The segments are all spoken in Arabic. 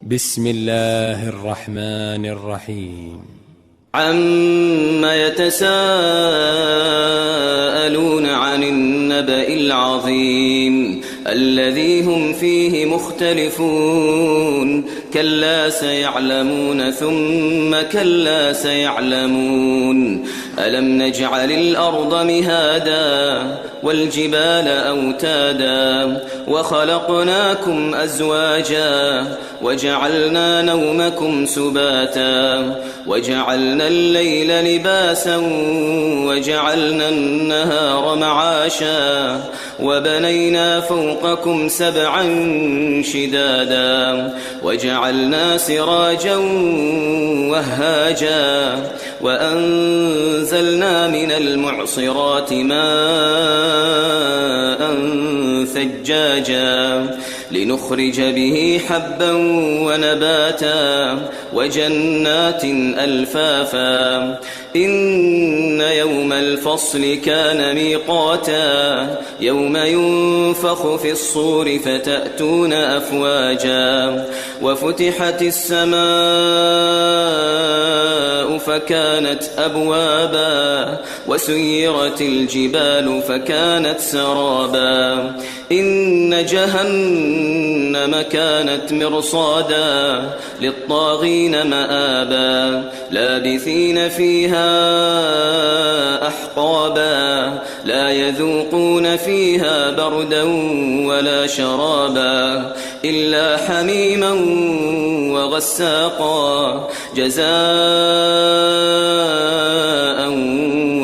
بسم الله الرحمن الرحيم. عم يتساءلون عن النبأ العظيم الذي هم فيه مختلفون كلا سيعلمون ثم كلا سيعلمون ألم نجعل الأرض مهادا والجبال أوتادا وخلقناكم أزواجا وجعلنا نومكم سباتا وجعلنا الليل لباسا وجعلنا النهار معاشا وبنينا فوقكم سبعا شدادا وجعلنا سراجا وهاجا وأنزلنا من المعصرات ماء ثجاجا لنخرج به حبا ونباتا وجنات ألفافا إن يوم الفصل كان ميقاتا يوم ينفخ في الصور فتأتون أفواجا وفتحت السماء فكانت أبوابا وسيرت الجبال فكانت سرابا إن جهنم كانت مرصادا للطاغين مآبا لابثين فيها أحقابا لا يذوقون فيها بردا ولا شرابا إلا حميما وغساقا جزاء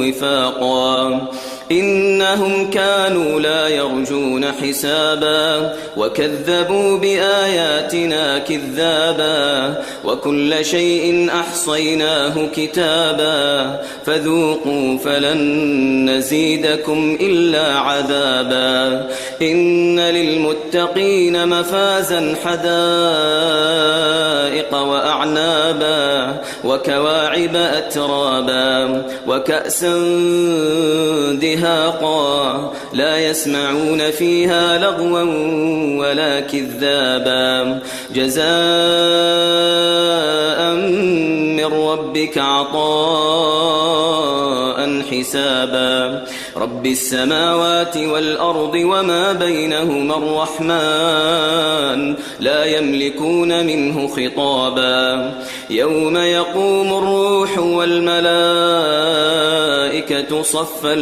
وفاقا إنهم كانوا لا يرجون حسابا وكذبوا بآياتنا كذابا وكل شيء أحصيناه كتابا فذوقوا فلن نزيدكم إلا عذابا إن للمتقين مفازا حدائق وأعنابا وكواعب أترابا وكأسا دهاقا لا يسمعون فيها لغوا ولا كذابا جزاء من ربك عطاء حسابا رب السماوات والأرض وما بينهما الرحمن لا يملكون منه خطابا يوم يقوم الروح والملائكة صفا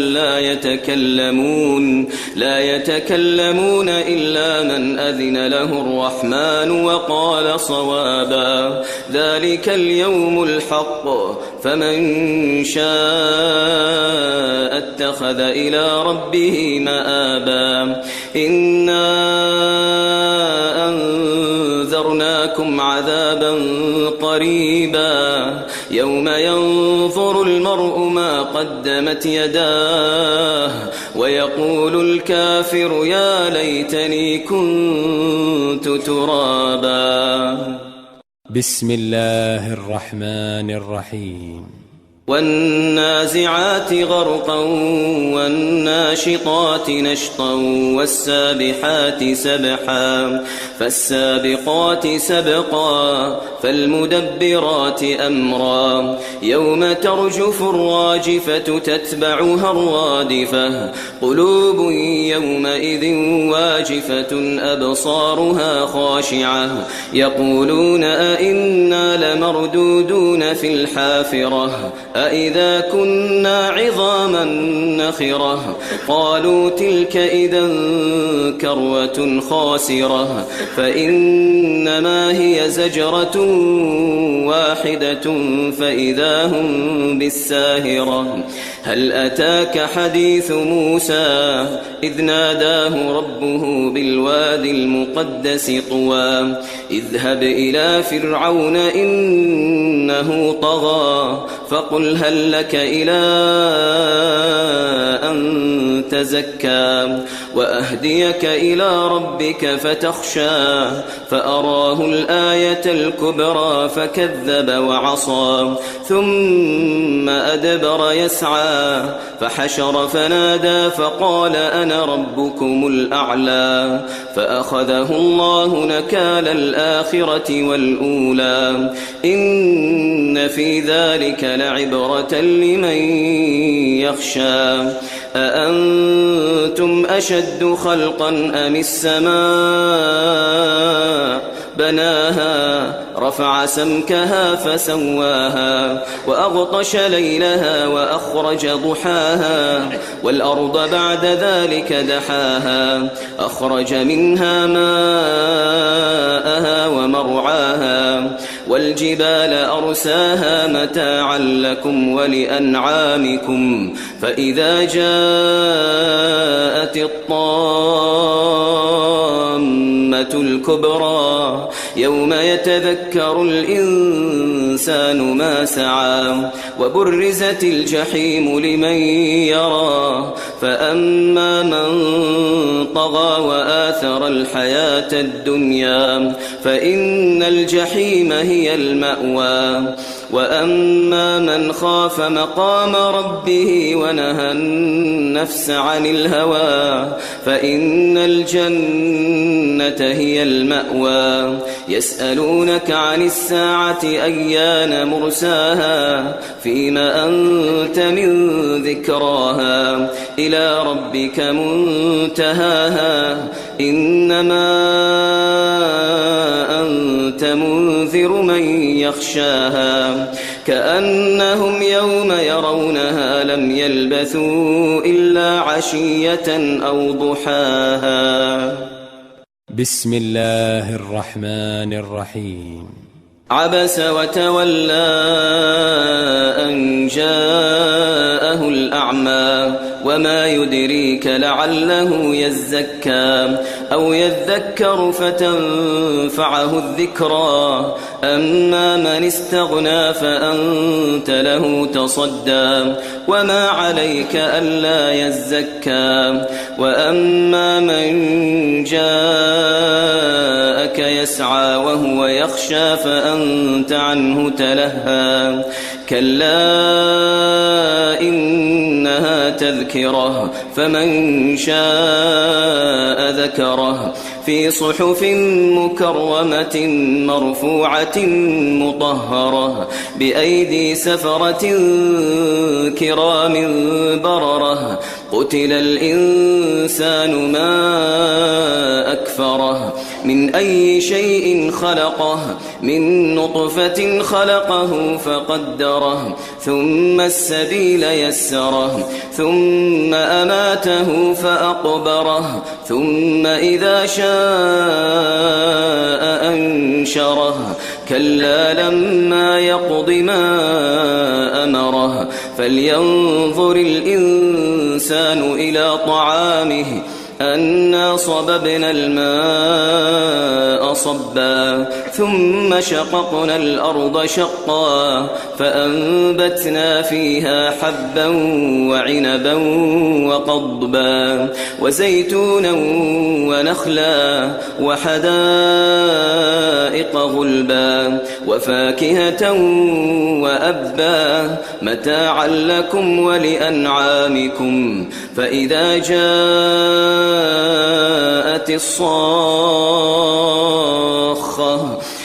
لا يتكلمون إلا من أذن له الرحمن وقال صوابا ذلك اليوم الحق فمن شاء اتخذ إلى ربه مآبا إنا أنذرناكم عذابا قريبا يوم ينظر المرء ما قدمت يداه ويقول الكافر يا ليتني كنت ترابا. بسم الله الرحمن الرحيم. والنازعات غرقا والناشطات نشطا والسابحات سبحا فالسابقات سبقا فالمدبرات أمرا يوم ترجف الراجفة تتبعها الرادفة قلوب يومئذ واجفة أبصارها خاشعة يقولون أئنا لمردودون في الحافرة أئذا كنا عظاما نخرة قالوا تلك إذا كروة خاسرة فإنما هي زجرة واحدة فإذا هم بالساهرة هل أتاك حديث موسى إذ ناداه ربه بالوادي المقدس طوى اذهب إلى فرعون إنه طغى فقل هل لك إلى أن تزكى وأهديك إلى ربك فتخشى فأراه الآية الكبرى فكذب وعصى ثم أدبر يسعى يسعى فحشر فنادى فقال أنا ربكم الأعلى فأخذه الله نكال الآخرة والأولى إن في ذلك لعبرة لمن يخشى أأنتم أشد خلقا أم السماء بناها رفع سمكها فسواها وأغطش ليلها وأخرج ضحاها والأرض بعد ذلك دحاها أخرج منها ماءها ومرعاها والجبال أرساها متاعا لكم ولأنعامكم فإذا جاءت الطامة الكبرى يوم يتذكر الإنسان ما سعى وبرزت الجحيم لمن يرى فأما من طغى وآثر الحياة الدنيا فإن الجحيم هي المأوى وأما من خاف مقام ربه ونهى النفس عن الهوى فإن الجنة هي المأوى يسألونك عن الساعة أيان مرساها فيما أنت من ذكراها إلى ربك منتهاها إنما أنت منذر من يخشاها كأنهم يوم يرونها لم يلبثوا إلا عشية أو ضحاها. بسم الله الرحمن الرحيم. عبس وتولى أن جاءه الأعمى وما يدريك لعله يزكى أو يذكر فتنفعه الذكرى أما من استغنى فأنت له تصدى وما عليك ألا يزكى وأما من جاءك يسعى وهو يخشى فأنت عنه تلهى كلا إنها تذكرة فمن شاء ذكره في صحف مكرمة مرفوعة مطهرة بأيدي سفرة كرام بررة قتل الإنسان ما أكفره من أي شيء خلقه من نطفة خلقه فقدره ثم السبيل يسره ثم أماته فأقبره ثم إذا شاء أنشره كلا لما يقض ما أمره فلينظر الإنسان إلى طعامه أنا صببنا الماء صبا ثم شققنا الأرض شقا فأنبتنا فيها حبا وعنبا وقضبا وزيتونا ونخلا وحدائق غلبا وفاكهة وأبا متاعا لكم ولأنعامكم فإذا جاءت الصاخة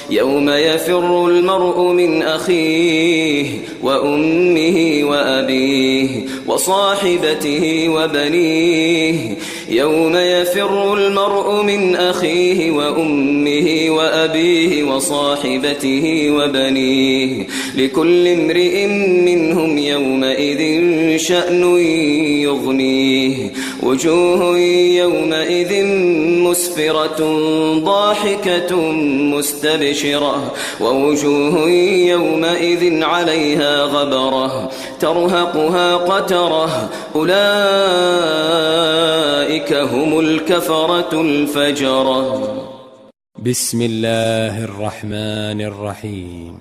يوم يفر المرء من أخيه وأمه وأبيه وصاحبته وبنيه يوم يفر المرء من أخيه وأمه وأبيه وصاحبته وبنيه لكل امرئ منهم يومئذ شأن يغنيه وجوه يومئذ مسفرة ضاحكة مستبشرة ووجوه يومئذ عليها غبرة ترهقها قترة أولئك هم الكفرة الفجرة. بسم الله الرحمن الرحيم.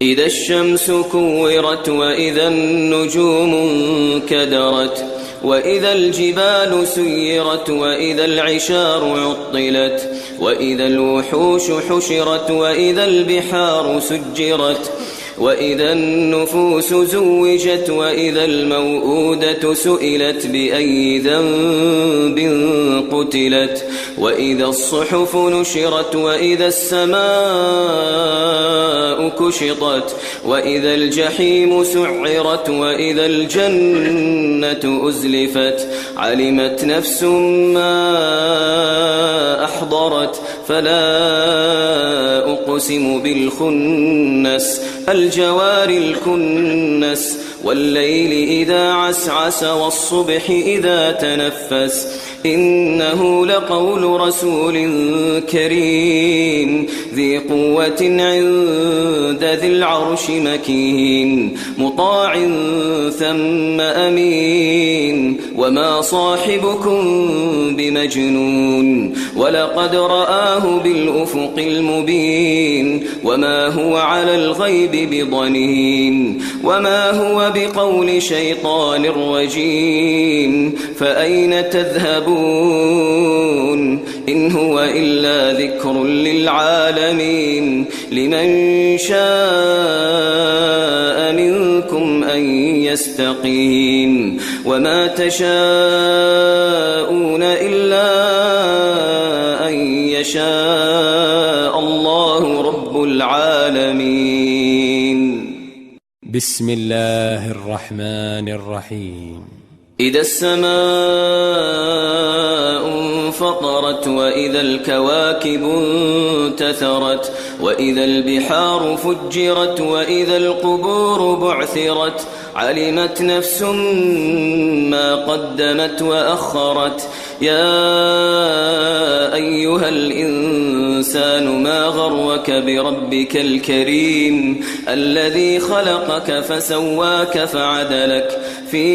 إذا الشمس كورت وإذا النجوم انكدرت وإذا الجبال سيرت وإذا العشار عطلت وإذا الوحوش حشرت وإذا البحار سجرت وإذا النفوس زوجت وإذا الموءودة سئلت بأي ذنب قتلت وإذا الصحف نشرت وإذا السماء كشطت وإذا الجحيم سعرت وإذا الجنة أزلفت علمت نفس ما أحضرت فلا أقسم بالخنس الجوار الكنس والليل إذا عسعس والصبح إذا تنفس إنه لقول رسول كريم ذي قوة عند ذي العرش مكين مطاع ثم أمين وما صاحبكم بمجنون ولقد رآه بالأفق المبين وما هو على الغيب بضنين وما هو بقول شيطان رجيم فأين تذهبون إن هو إلا ذكر للعالمين لمن شاء منكم أن يستقيم وما تشاءون إلا أن يشاء الله رب العالمين. بسم الله الرحمن الرحيم. إذا السماء انفطرت وإذا الكواكب انتثرت وإذا البحار فجرت وإذا القبور بعثرت علمت نفس ما قدمت وأخرت يا أيها الإنسان ما غرك بربك الكريم الذي خلقك فسواك فعدلك في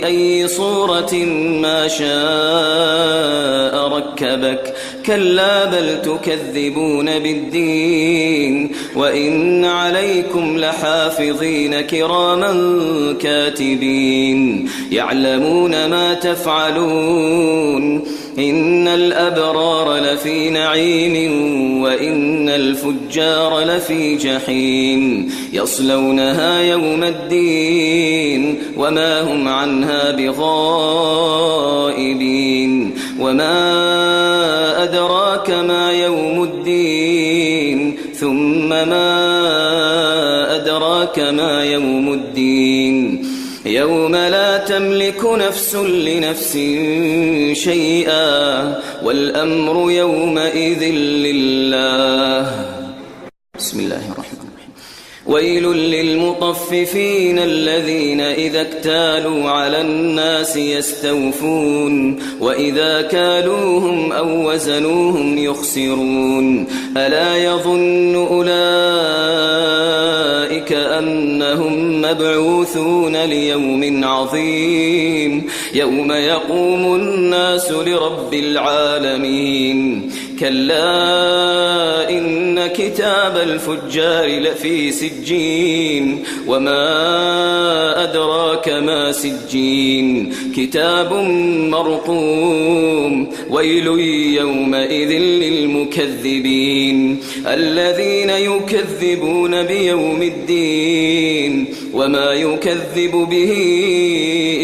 أي صورة ما شاء ركبك كلا بل تكذبون بالدين وإن عليكم لحافظين كراما كاتبين يعلمون ما تفعلون إن الأبرار لفي نعيم وإن الفجار لفي جحيم يصلونها يوم الدين وما هم عنها بغائبين وما أدراك ما يوم الدين ثم ما أدراك ما يوم الدين يوم لا تملك نفس لنفس شيئا والأمر يومئذ لله. بسم الله الرحمن الرحيم. ويل للمطففين الذين إذا اكتالوا على الناس يستوفون وإذا كالوهم أو وزنوهم يخسرون ألا يظن أولئك أنهم مبعوثون ليوم عظيم يوم يقوم الناس لرب العالمين كلا إن كتاب الفجار لفي سجين وما أدراك ما سجين كتاب مرقوم ويل يومئذ للمكذبين الذين يكذبون بيوم الدين وما يكذب به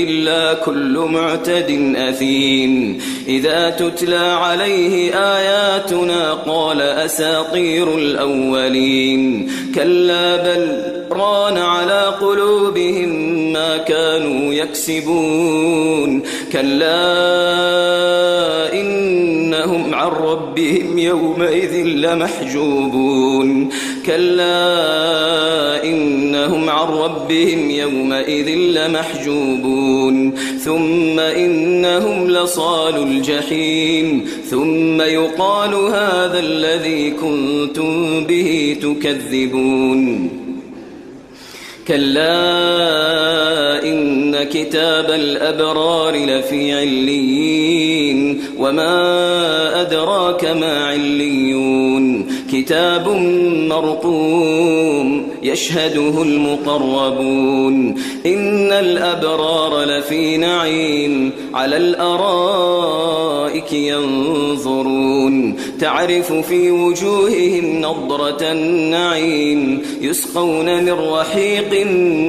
إلا كل معتد أثيم إذا تتلى عليه آياتنا قال أساطير الأولين كلا بل ران على قلوبهم ما كانوا يكسبون كلا إنهم عن ربهم يومئذ لمحجوبون كلا إنهم عن ربهم يومئذ لمحجوبون ثم إنهم لصال الجحيم ثم يقال هذا الذي كنتم به تكذبون كلا إن كتاب الأبرار لفي عليين وما أدراك ما عليون كتاب مرقوم يشهده المقربون إن الأبرار لفي نعيم على الأرائك ينظرون تعرف في وجوههم نضرة النعيم يسقون من رحيق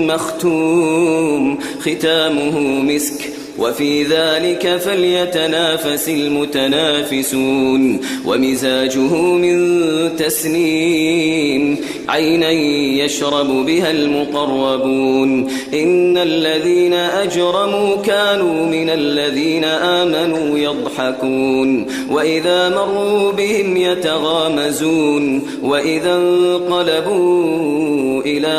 مختوم ختامه مسك وفي ذلك فليتنافس المتنافسون ومزاجه من تسنيم عينا يشرب بها المقربون إن الذين أجرموا كانوا من الذين آمنوا يضحكون وإذا مروا بهم يتغامزون وإذا انقلبوا إلى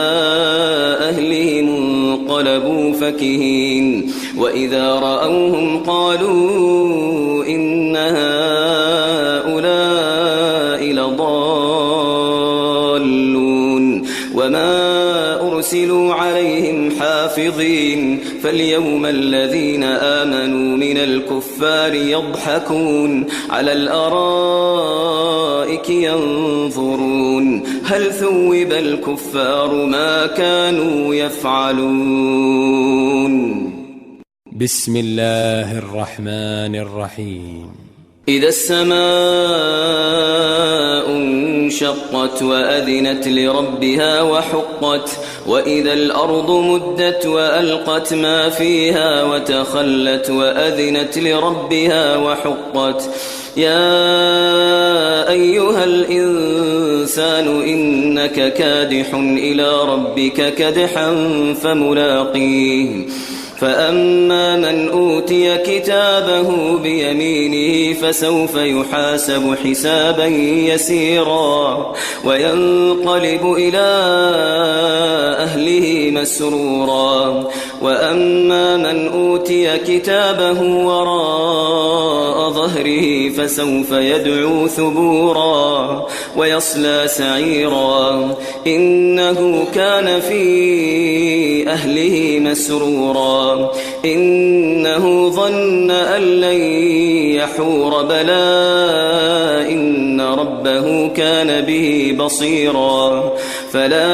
أهلهم انقلبوا فكهين وإذا رأوهم قالوا إن هؤلاء لضالون وما أرسلوا عليهم حافظين فاليوم الذين آمنوا من الكفار يضحكون على الأرائك ينظرون هل ثوب الكفار ما كانوا يفعلون بسم الله الرحمن الرحيم إذا السماء انشقت وأذنت لربها وحقت وإذا الأرض مدت وألقت ما فيها وتخلت وأذنت لربها وحقت يا أيها الإنسان إنك كادح إلى ربك كدحا فملاقيه فأما من أوتي كتابه بيمينه فسوف يحاسب حسابا يسيرا وينقلب إلى أهله مسرورا وأما من أوتي كتابه وراء ظهره فسوف يدعو ثبورا ويصلى سعيرا إنه كان في أهله مسرورا إنه ظن أن لن يحور بلى إن ربه كان به بصيرا فلا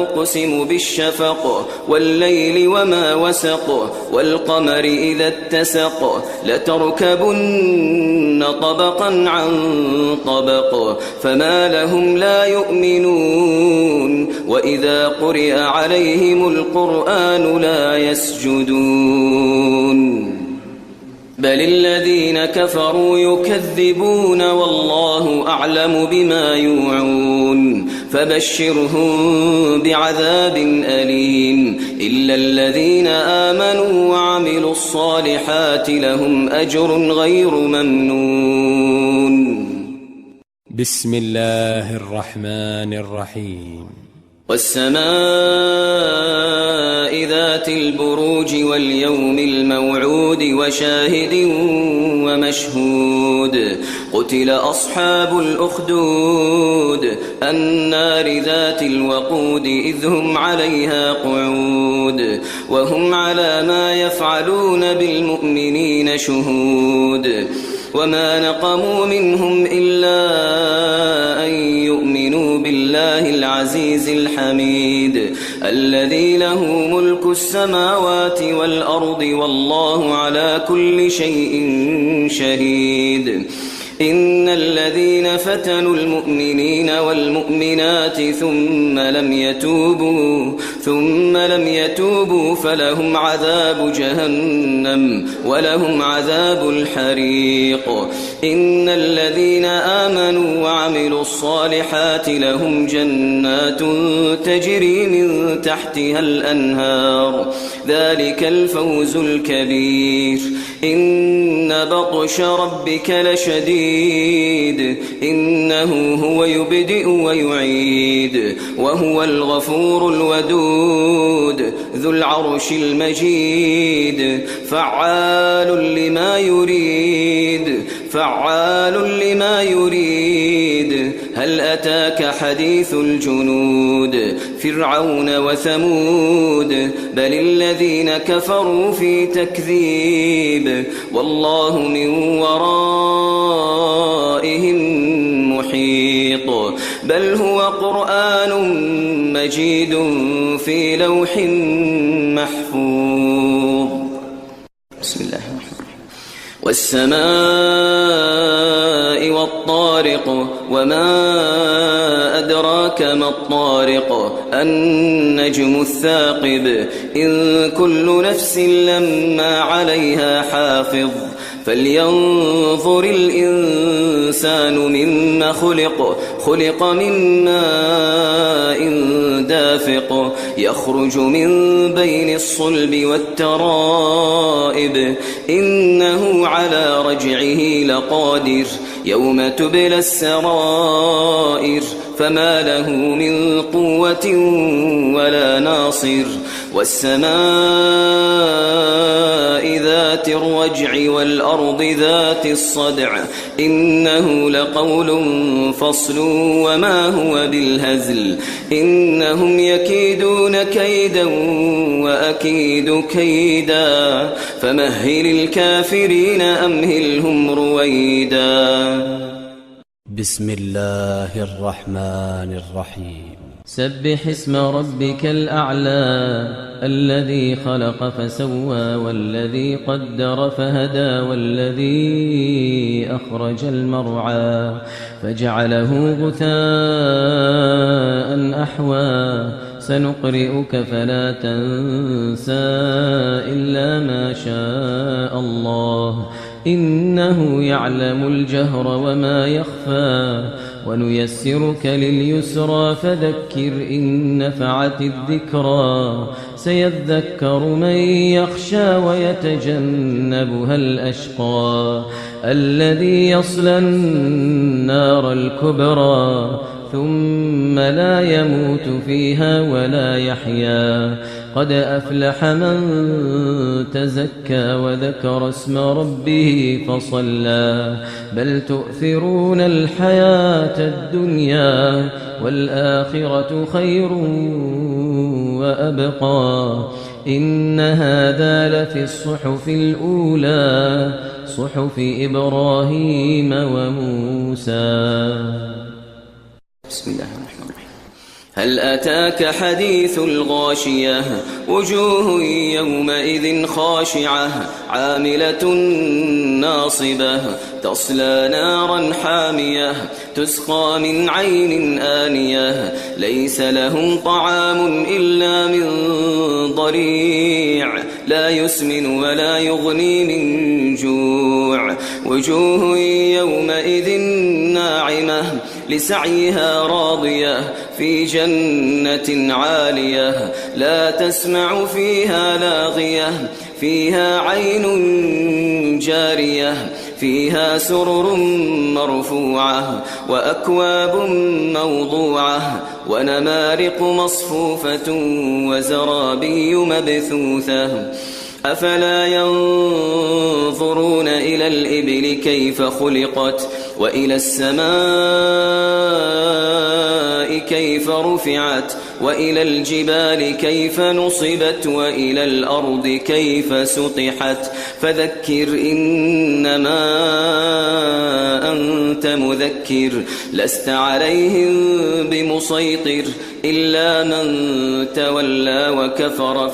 أقسم بالشفق والليل وما وسق والقمر إذا اتسق لتركبن طبقا عن طبق فما لهم لا يؤمنون وإذا قرئ عليهم القرآن لا يسجدون بل الذين كفروا يكذبون والله أعلم بما يوعون فبشرهم بعذاب أليم إلا الذين آمنوا وعملوا الصالحات لهم أجر غير ممنون بسم الله الرحمن الرحيم والسماء ذات البروج واليوم الموعود وشاهد ومشهود قتل أصحاب الأخدود النار ذات الوقود إذ هم عليها قعود وهم على ما يفعلون بالمؤمنين شهود وما نقموا منهم إلا أن يؤمنوا بالله العزيز الحميد الذي له ملك السماوات والأرض والله على كل شيء شهيد إن الذين فتنوا المؤمنين والمؤمنات ثم لم يتوبوا فلهم عذاب جهنم ولهم عذاب الحريق إن الذين آمنوا وعملوا الصالحات لهم جنات تجري من تحتها الأنهار ذلك الفوز الكبير إن بطش ربك لشديد إنه هو يبدئ ويعيد وهو الغفور الودود ذو العرش المجيد فعال لما يريد هل أتاك حديث الجنود فرعون وثمود بل الذين كفروا في تكذيب والله من ورائهم محيط بل هو قرآن مجيد في لوح محفوظ. بسم الله الرحمن الرحيم. والسماء والطارق وما أدراك ما الطارق النجم الثاقب إن كل نفس لما عليها حافظ فلينظر الإنسان مما خلق من ماء دافق يخرج من بين الصلب والترائب إنه على رجعه لقادر يوم تبلى السرائر فما له من قوة ولا ناصر. والسماء ذات الرجع والأرض ذات الصدع إنه لقول فصل وما هو بالهزل إنهم يكيدون كيدا وأكيد كيدا فمهل الكافرين أمهلهم رويدا. بسم الله الرحمن الرحيم. سبح اسم ربك الأعلى الذي خلق فسوى والذي قدر فهدى والذي أخرج المرعى فجعله غثاء أحوى سنقرئك فلا تنسى إلا ما شاء الله إنه يعلم الجهر وما يخفى ونيسرك لليسرى فذكر إن نفعت الذكرى سيذكر من يخشى ويتجنبها الأشقى الذي يصلى النار الكبرى ثم لا يموت فيها ولا يحيا قد أفلح من تزكى وذكر اسم ربه فصلى بل تؤثرون الحياة الدنيا والآخرة خير وأبقى إن هذا لفي الصحف الأولى صحف إبراهيم وموسى. بسم الله الرحمن الرحيم. هل أتاك حديث الغاشية وجوه يومئذ خاشعة عاملة ناصبة تصلى نارا حامية تسقى من عين آنية ليس لهم طعام إلا من ضريع لا يسمن ولا يغني من جوع وجوه يومئذ ناعمة لسعيها راضية في جنة عالية لا تسمع فيها لاغية فيها عين جارية فيها سرر مرفوعة وأكواب موضوعة ونمارق مصفوفة وزرابي مبثوثة أفلا ينظرون إلى الإبل كيف خلقت وإلى السماء كيف رفعت وإلى الجبال كيف نصبت وإلى الأرض كيف سطحت فذكر إنما أنت مذكر لست عليهم بمسيطر إلا من تولى وكفر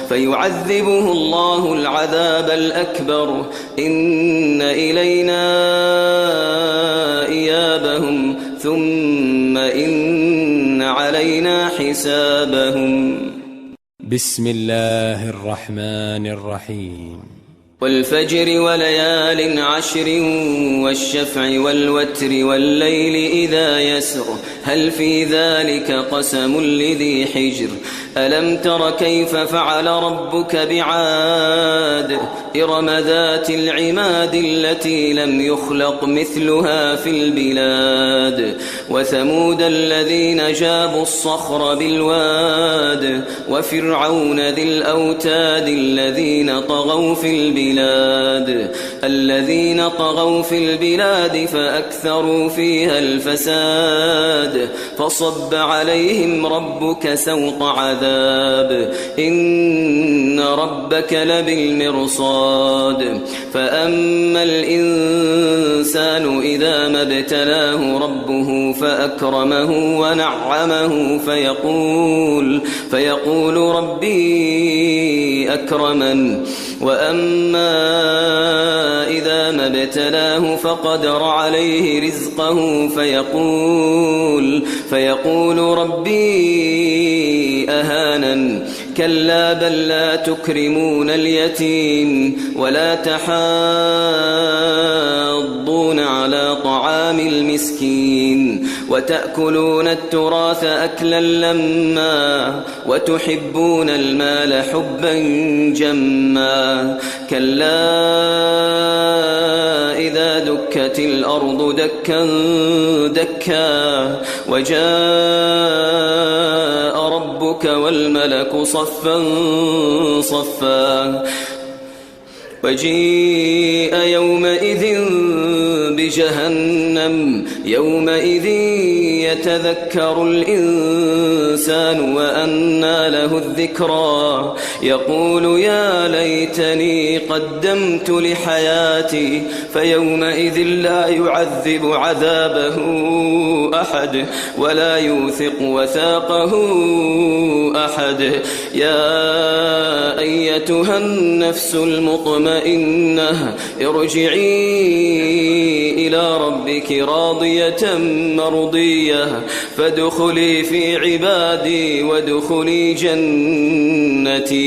فيعذبه الله العذاب الأكبر إن إلينا إيابهم ثم إن علينا حسابهم. بسم الله الرحمن الرحيم. والفجر وليال عشر والشفع والوتر والليل إذا يسر هل في ذلك قسم لذي حجر ألم تر كيف فعل ربك بعاد إرم ذات العماد التي لم يخلق مثلها في البلاد وثمود الذين جابوا الصخر بالواد وفرعون ذي الأوتاد الذين طغوا في البلاد فأكثروا فيها الفساد فصب عليهم ربك سوط عذاب إن ربك لبالمرصاد بالمرصاد فأما الإنسان إذا ما ابتلاه ربه فأكرمه ونعمه فيقول ربي أكرمن وأما إذا ما ابتلاه فقدر عليه رزقه فيقول ربي أهانن كلا بل لا تكرمون اليتيم ولا تحاضون على طعام المسكين وتأكلون التراث أكلا لما وتحبون المال حبا جما كلا إذا دكت الأرض دكا دكا وجاء ربك والملك صفا صفا وجيء يومئذ بجهنم يومئذ يتذكر الإنسان وأنى له الذكرى يقول يا ليتني قدمت لحياتي فيومئذ لا يعذب عذابه أحد ولا يوثق وثاقه أحد يا أيتها النفس المطمئنة ارجعي إلى ربك راضية مرضية فادخلي في عبادي وادخلي جنتي.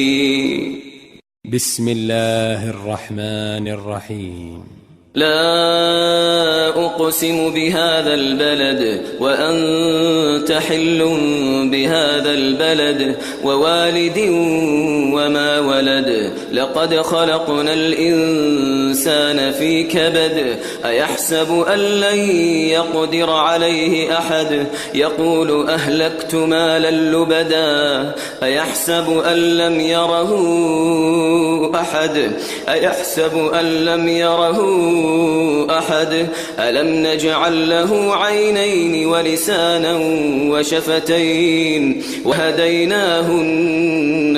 بسم الله الرحمن الرحيم. لا أقسم بهذا البلد وأنت حل بهذا البلد ووالد وما ولد لقد خلقنا الإنسان في كبد أيحسب أن لن يقدر عليه أحد يقول أهلكت مالا لبدا أيحسب أن لم يره أحد ألم نجعل له عينين ولسانا وشفتين وهديناه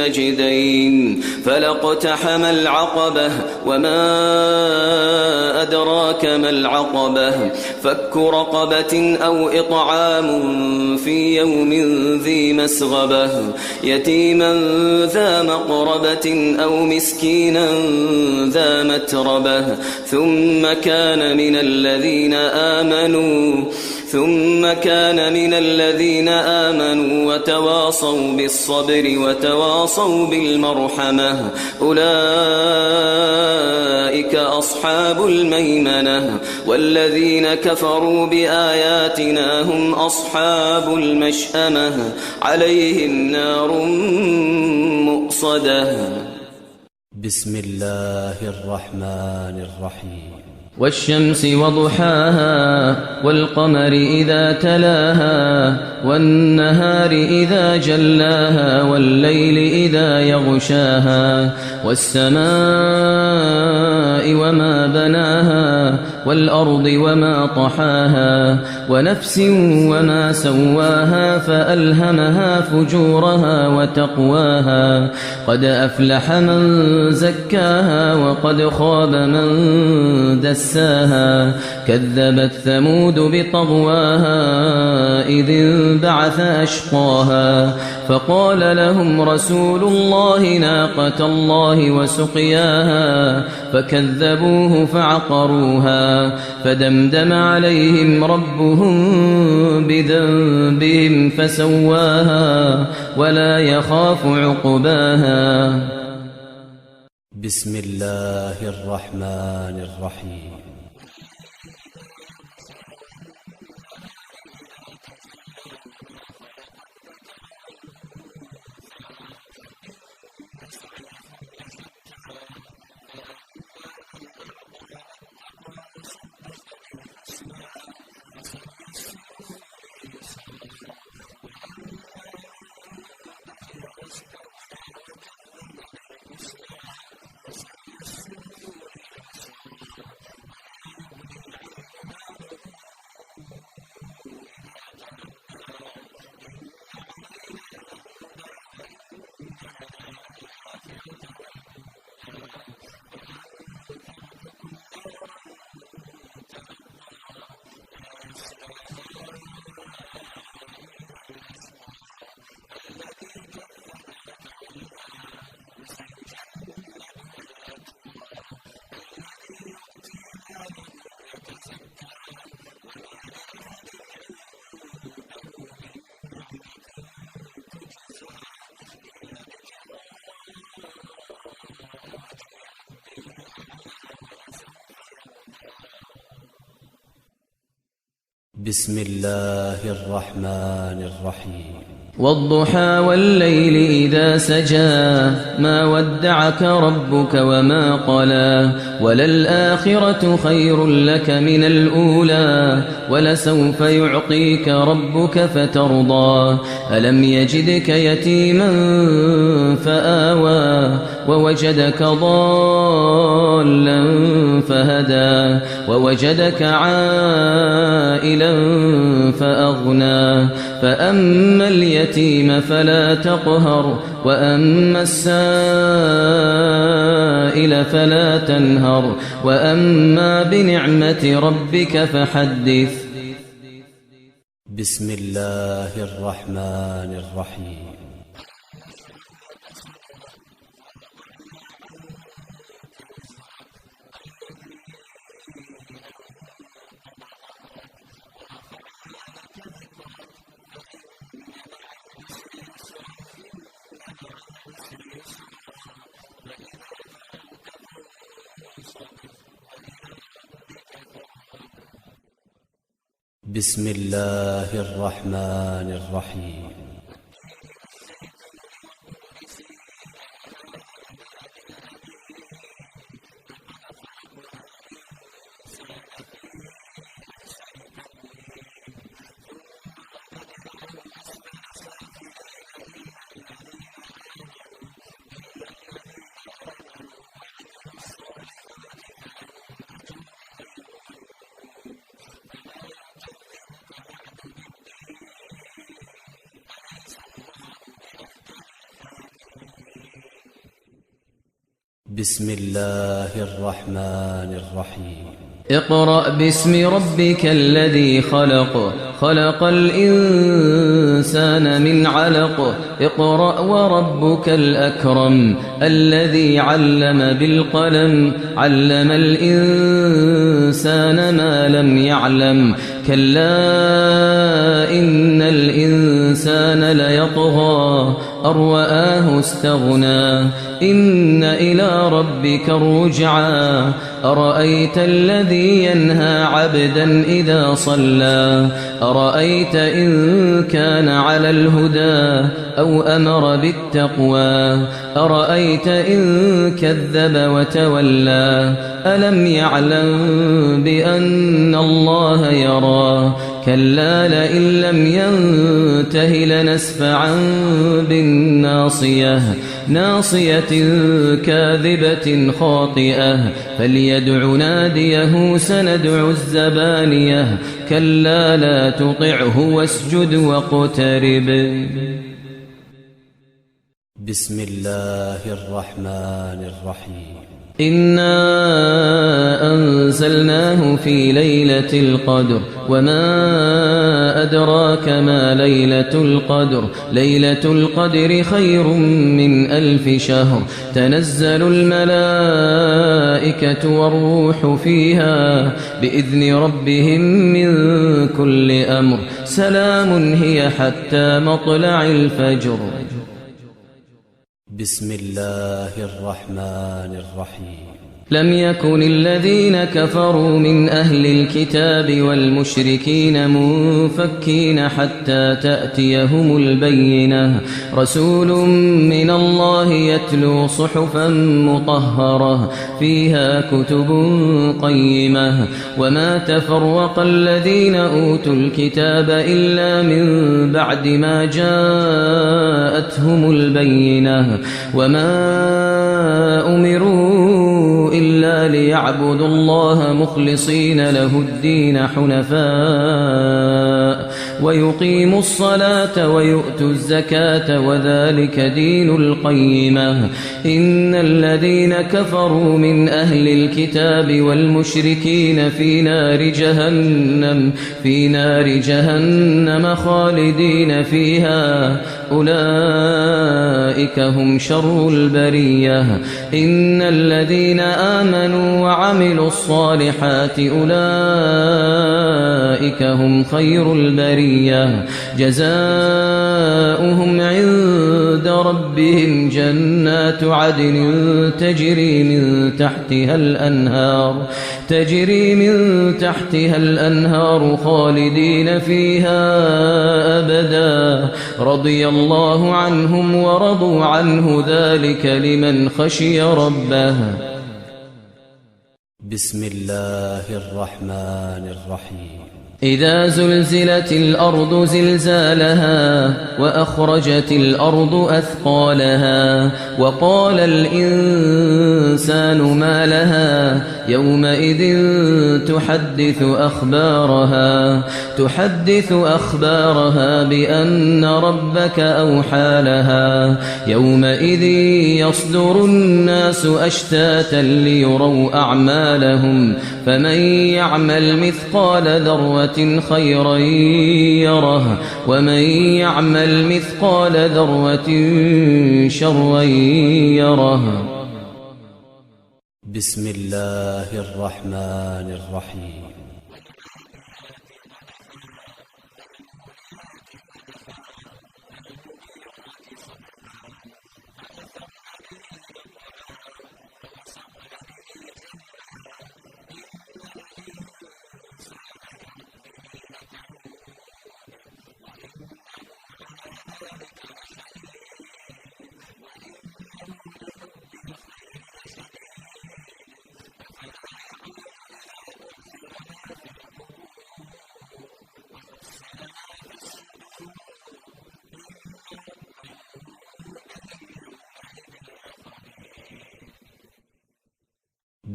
النجدين فلاقتحم العقبة وما أدراك ما العقبة فك رقبة أو إطعام في يوم ذي مسغبة يتيما ذا مقربة أو مسكينا ذا متربة ثم كان من الذين آمنوا وتواصوا بالصبر وتواصوا بالمرحمة أولئك أصحاب الميمنة والذين كفروا بآياتنا هم أصحاب المشأمة عليهم نار مؤصدة. بسم الله الرحمن الرحيم. والشمس وضحاها والقمر إذا تلاها والنهار إذا جلاها والليل إذا يغشاها والسماء وما بناها والأرض وما طحاها ونفس وما سواها فألهمها فجورها وتقواها قد أفلح من زكاها وقد خاب من دساها كذبت ثمود بطغواها إذ انبعث أشقاها فقال لهم رسول الله ناقة الله وسقياها فكذبوه فعقروها فدمدم عليهم ربهم بذنبهم فسواها ولا يخاف عقباها. بسم الله الرحمن الرحيم. بسم الله الرحمن الرحيم والضحى والليل إذا سجى ما ودعك ربك وما قلى وللآخرة خير لك من الأولى ولسوف يعطيك ربك فترضى ألم يجدك يتيما فآوى ووجدك ضالا فهدى ووجدك عائلا فأغنى فأما اليتيم فلا تقهر وأما السائل فلا تنهر وأما بنعمة ربك فحدث. بسم الله الرحمن الرحيم بسم الله الرحمن الرحيم بسم الله الرحمن الرحيم اقرأ باسم ربك الذي خلق خلق الإنسان من علق اقرأ وربك الأكرم الذي علم بالقلم علم الإنسان ما لم يعلم كلا إن الإنسان ليطغى أن رآه استغنى إن إلى ربك الرجعى أرأيت الذي ينهى عبدا إذا صلى أرأيت إن كان على الهدى أو أمر بالتقوى أرأيت إن كذب وتولى ألم يعلم بأن الله يرى كلا لئن لم ينته لنسفعا بالناصية ناصية كاذبة خاطئة فليدع ناديه سندع الزبانية كلا لا تطعه واسجد واقترب. بسم الله الرحمن الرحيم إنا أنزلناه في ليلة القدر وما أدراك ما ليلة القدر ليلة القدر خير من 1000 شهر تنزل الملائكة والروح فيها بإذن ربهم من كل أمر سلام هي حتى مطلع الفجر. بسم الله الرحمن الرحيم لم يكن الذين كفروا من أهل الكتاب والمشركين منفكين حتى تأتيهم البينة رسول من الله يتلو صحفا مطهرة فيها كتب قيمة وما تفرق الذين أوتوا الكتاب إلا من بعد ما جاءتهم البينة وما أمروا إلا ليعبدوا الله مخلصين له الدين حنفاء ويقيموا الصلاة ويؤتوا الزكاة وذلك دين القيمة إن الذين كفروا من أهل الكتاب والمشركين في نار جهنم خالدين فيها أولئك هم شر البرية إن الذين آمنوا وعملوا الصالحات أولئك هم خير البرية جزاؤهم جزاؤهم عند ربهم جنات عدن تجري من تحتها الأنهار خالدين فيها أبدا رضي الله عنهم ورضوا عنه ذلك لمن خشي ربه. بسم الله الرحمن الرحيم. إذا زلزلت الأرض زلزالها وأخرجت الأرض أثقالها وقال الإنسان ما لها يومئذ تحدث أخبارها بأن ربك أوحى لها يومئذ يصدر الناس أشتاتا ليروا أعمالهم فمن يعمل مثقال ذرة خيرا يره ومن يعمل مثقال ذرة شرا يره. بسم الله الرحمن الرحيم.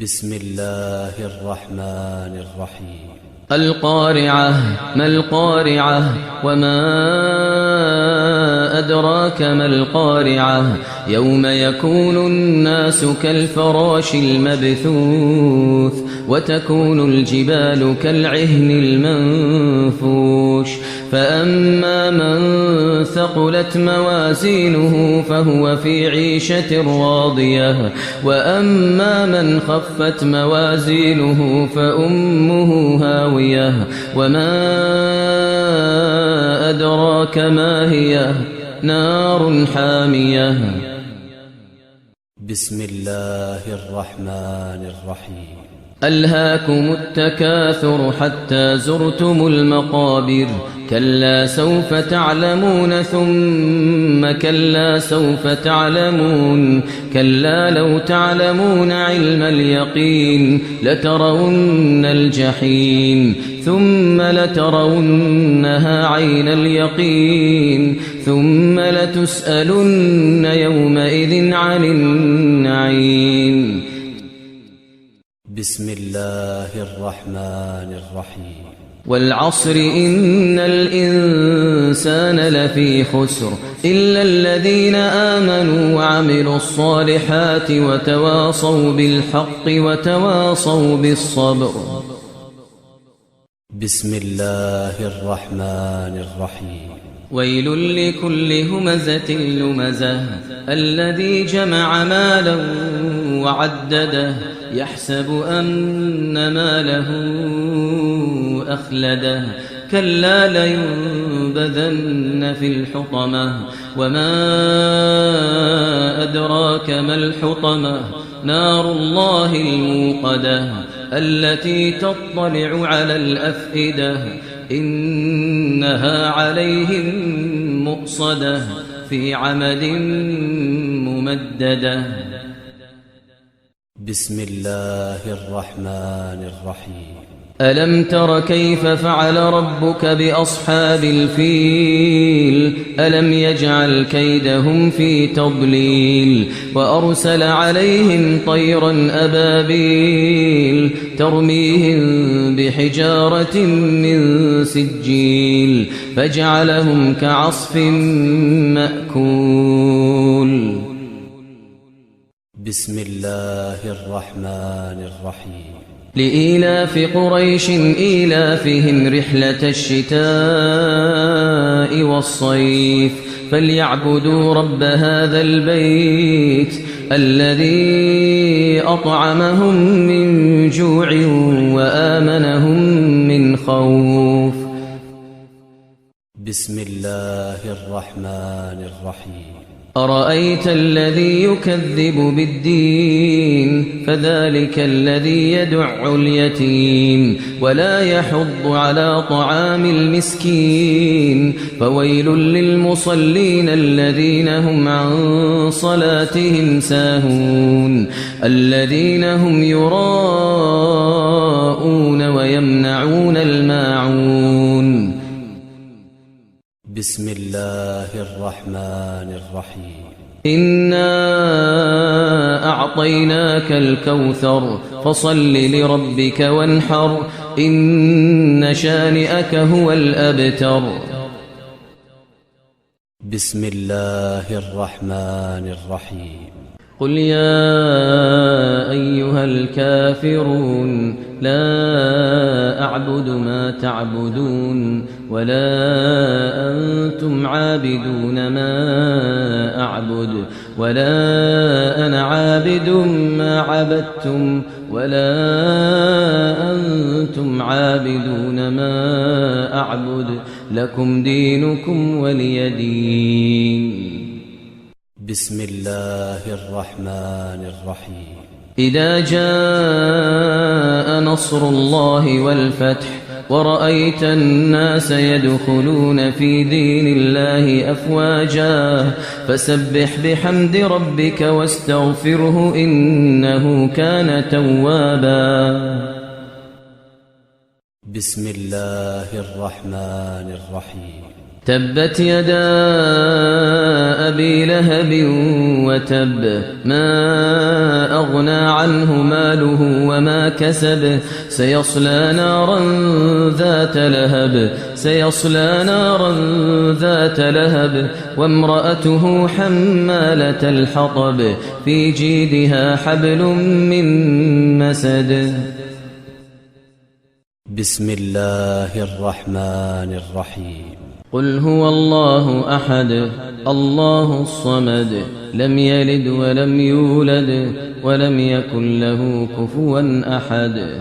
بسم الله الرحمن الرحيم. القارعة ما القارعة وما أدراك ما القارعة يوم يكون الناس كالفراش المبثوث وتكون الجبال كالعهن المنفوش فأما من ثقلت موازينه فهو في عيشة راضية وأما من خفت موازينه فأمه هاوية وما أدراك ما هي نار حامية. بسم الله الرحمن الرحيم. ألهاكم التكاثر حتى زرتم المقابر كلا سوف تعلمون ثم كلا سوف تعلمون كلا لو تعلمون علم اليقين لترون الجحيم ثم لترونها عين اليقين ثم لتسألن يومئذ عن النعيم. بسم الله الرحمن الرحيم. والعصر إن الإنسان لفي خسر إلا الذين آمنوا وعملوا الصالحات وتواصوا بالحق وتواصوا بالصبر. بسم الله الرحمن الرحيم. ويل لكل همزة لمزة الذي جمع مالا وعدده يحسب أن ماله أخلده كلا لينبذن في الحطمة وما أدراك ما الحطمة نار الله الموقدة التي تطلع على الأفئدة إنها عليهم مؤصدة في عمد ممددة. بسم الله الرحمن الرحيم. ألم تر كيف فعل ربك بأصحاب الفيل ألم يجعل كيدهم في تضليل وأرسل عليهم طيرا أبابيل ترميهم بحجارة من سجيل فجعلهم كعصف مأكول. بسم الله الرحمن الرحيم. لإيلاف قريش إيلافهم رحلة الشتاء والصيف فليعبدوا رب هذا البيت الذي أطعمهم من جوع وآمنهم من خوف. بسم الله الرحمن الرحيم أرأيت الذي يكذب بالدين فذلك الذي يدع اليتيم ولا يحض على طعام المسكين فويل للمصلين الذين هم عن صلاتهم ساهون الذين هم يراءون ويمنعون الماعون بسم الله الرحمن الرحيم إنا أعطيناك الكوثر فصل لربك وانحر إن شانئك هو الأبتر بسم الله الرحمن الرحيم قل يا أيها الكافرون لا أعبد ما تعبدون ولا أنتم عابدون ما أعبد ولا أنا عابد ما عبدتم ولا أنتم عابدون ما أعبد لكم دينكم ولي دين بسم الله الرحمن الرحيم إذا جاء نصر الله والفتح ورأيت الناس يدخلون في دين الله أفواجا فسبح بحمد ربك واستغفره إنه كان توابا بسم الله الرحمن الرحيم تبت يدا أبي لهب وتب ما أغنى عنه ماله وما كسب سيصلى نارا ذات لهب وامرأته حمالة الحطب في جيدها حبل من مسد بسم الله الرحمن الرحيم قل هو الله أحد الله الصمد لم يلد ولم يولد ولم يكن له كفوا أحد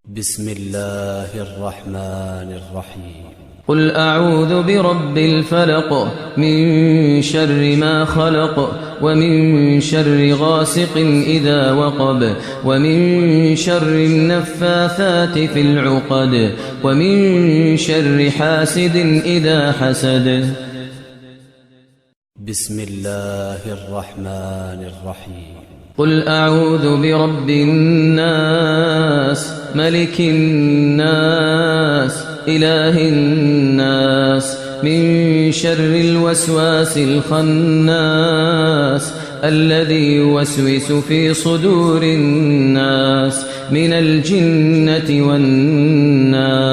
بسم الله الرحمن الرحيم قل أعوذ برب الفلق من شر ما خلق ومن شر غاسق إذا وقب ومن شر النفاثات في العقد ومن شر حاسد إذا حسد بسم الله الرحمن الرحيم قل أعوذ برب الناس ملك الناس إله الناس من شر الوسواس الخناس الذي يوسوس في صدور الناس من الجنة والناس